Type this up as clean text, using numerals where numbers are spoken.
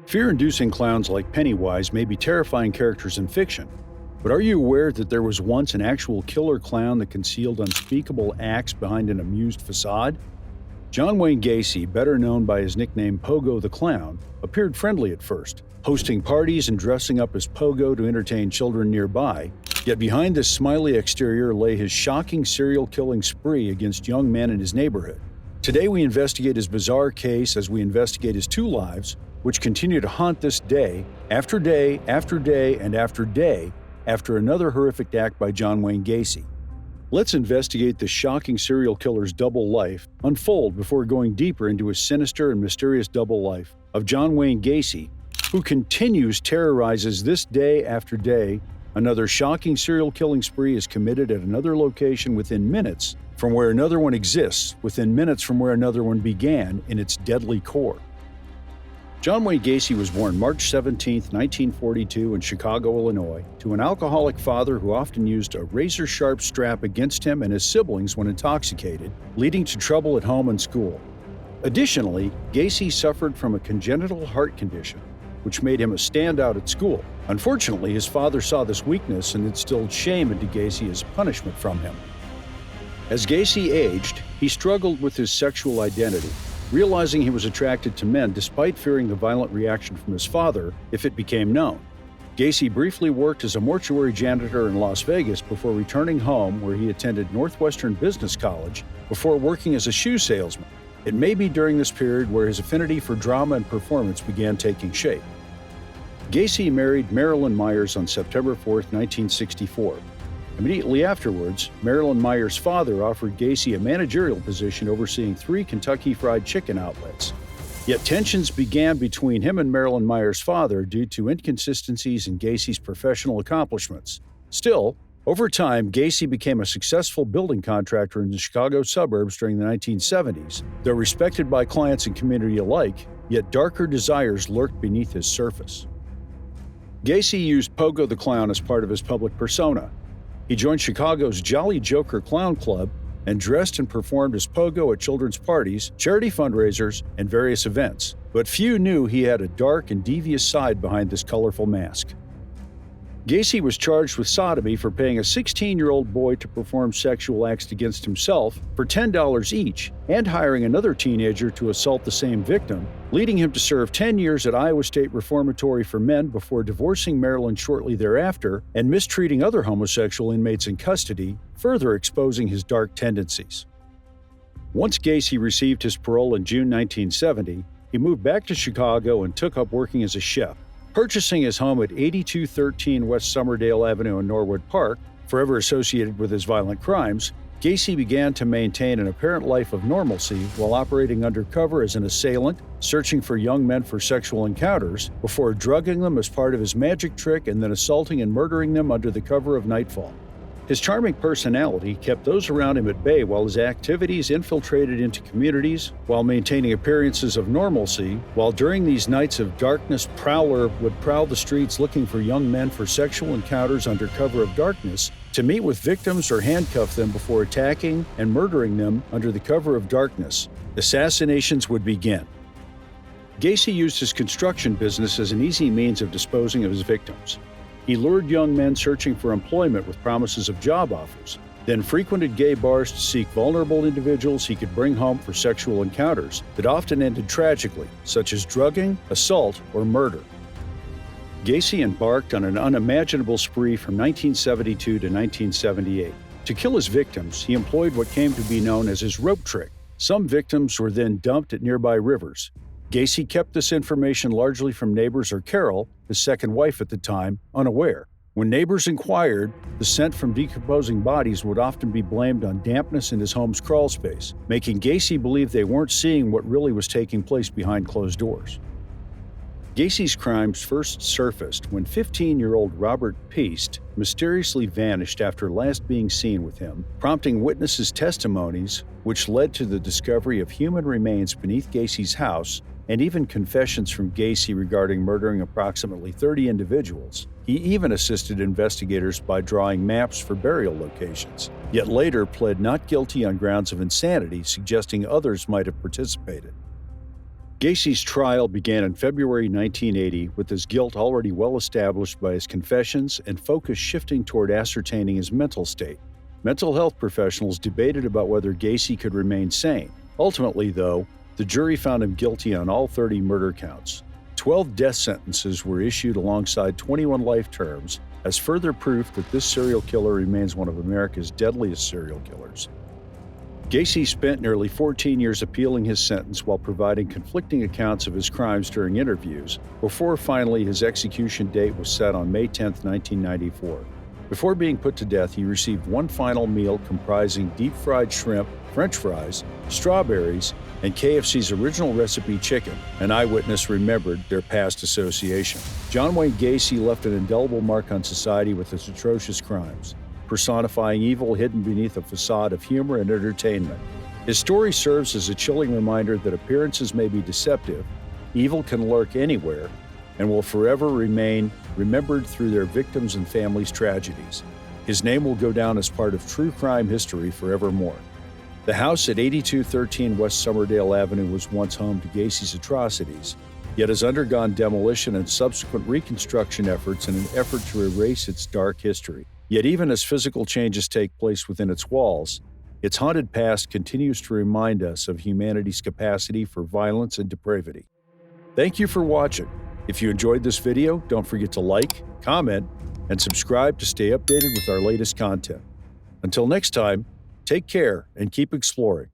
Fear-inducing clowns like Pennywise may be terrifying characters in fiction, but are you aware that there was once an actual killer clown that concealed unspeakable acts behind an amused facade? John Wayne Gacy, better known by his nickname Pogo the Clown, appeared friendly at first, hosting parties and dressing up as Pogo to entertain children nearby, yet behind this smiley exterior lay his shocking serial-killing spree against young men in his neighborhood. Today we investigate his bizarre case as we investigate his two lives, which continue to haunt this day, after day, after day, and after day, after another horrific act by John Wayne Gacy. Let's investigate the shocking serial killer's double life unfold before going deeper into his sinister and mysterious double life of John Wayne Gacy, who terrorizes this day after day. Another shocking serial killing spree is committed at another location within minutes from where another one exists, within minutes from where another one began in its deadly core. John Wayne Gacy was born March 17, 1942 in Chicago, Illinois, to an alcoholic father who often used a razor-sharp strap against him and his siblings when intoxicated, leading to trouble at home and school. Additionally, Gacy suffered from a congenital heart condition, which made him a standout at school. Unfortunately, his father saw this weakness and instilled shame into Gacy as punishment from him. As Gacy aged, he struggled with his sexual identity, realizing he was attracted to men despite fearing the violent reaction from his father if it became known. Gacy briefly worked as a mortuary janitor in Las Vegas before returning home, where he attended Northwestern Business College before working as a shoe salesman. It may be during this period where his affinity for drama and performance began taking shape. Gacy married Marilyn Myers on September 4, 1964. Immediately afterwards, Marilyn Myers' father offered Gacy a managerial position overseeing 3 Kentucky Fried Chicken outlets. Yet tensions began between him and Marilyn Myers' father due to inconsistencies in Gacy's professional accomplishments. Still, over time, Gacy became a successful building contractor in the Chicago suburbs during the 1970s. Though respected by clients and community alike, yet darker desires lurked beneath his surface. Gacy used Pogo the Clown as part of his public persona. He joined Chicago's Jolly Joker Clown Club and dressed and performed as Pogo at children's parties, charity fundraisers, and various events. But few knew he had a dark and devious side behind this colorful mask. Gacy was charged with sodomy for paying a 16-year-old boy to perform sexual acts against himself for $10 each, and hiring another teenager to assault the same victim, leading him to serve 10 years at Iowa State Reformatory for Men before divorcing Marilyn shortly thereafter and mistreating other homosexual inmates in custody, further exposing his dark tendencies. Once Gacy received his parole in June 1970, he moved back to Chicago and took up working as a chef. Purchasing his home at 8213 West Somerdale Avenue in Norwood Park, forever associated with his violent crimes, Gacy began to maintain an apparent life of normalcy while operating undercover as an assailant, searching for young men for sexual encounters, before drugging them as part of his magic trick and then assaulting and murdering them under the cover of nightfall. His charming personality kept those around him at bay while his activities infiltrated into communities while maintaining appearances of normalcy, while during these nights of darkness, Prowler would prowl the streets looking for young men for sexual encounters under cover of darkness, to meet with victims or handcuff them before attacking and murdering them under the cover of darkness. Assassinations would begin. Gacy used his construction business as an easy means of disposing of his victims. He lured young men searching for employment with promises of job offers, then frequented gay bars to seek vulnerable individuals he could bring home for sexual encounters that often ended tragically, such as drugging, assault, or murder. Gacy embarked on an unimaginable spree from 1972 to 1978. To kill his victims, he employed what came to be known as his rope trick. Some victims were then dumped at nearby rivers. Gacy kept this information largely from neighbors or Carol, his second wife at the time, unaware. When neighbors inquired, the scent from decomposing bodies would often be blamed on dampness in his home's crawl space, making Gacy believe they weren't seeing what really was taking place behind closed doors. Gacy's crimes first surfaced when 15-year-old Robert Peast mysteriously vanished after last being seen with him, prompting witnesses' testimonies, which led to the discovery of human remains beneath Gacy's house and even confessions from Gacy regarding murdering approximately 30 individuals. He even assisted investigators by drawing maps for burial locations, yet later pled not guilty on grounds of insanity, suggesting others might have participated. Gacy's trial began in February 1980 with his guilt already well established by his confessions and focus shifting toward ascertaining his mental state. Mental health professionals debated about whether Gacy could remain sane. Ultimately, though, the jury found him guilty on all 30 murder counts. 12 death sentences were issued alongside 21 life terms as further proof that this serial killer remains one of America's deadliest serial killers. Gacy spent nearly 14 years appealing his sentence while providing conflicting accounts of his crimes during interviews, before finally his execution date was set on May 10, 1994. Before being put to death, he received one final meal comprising deep-fried shrimp, French fries, strawberries, and KFC's original recipe chicken. An eyewitness remembered their past association. John Wayne Gacy left an indelible mark on society with his atrocious crimes, personifying evil hidden beneath a facade of humor and entertainment. His story serves as a chilling reminder that appearances may be deceptive, evil can lurk anywhere, and will forever remain remembered through their victims' and families' tragedies. His name will go down as part of true crime history forevermore. The house at 8213 West Somerdale Avenue was once home to Gacy's atrocities, yet has undergone demolition and subsequent reconstruction efforts in an effort to erase its dark history. Yet even as physical changes take place within its walls, its haunted past continues to remind us of humanity's capacity for violence and depravity. Thank you for watching. If you enjoyed this video, don't forget to like, comment, and subscribe to stay updated with our latest content. Until next time, take care and keep exploring.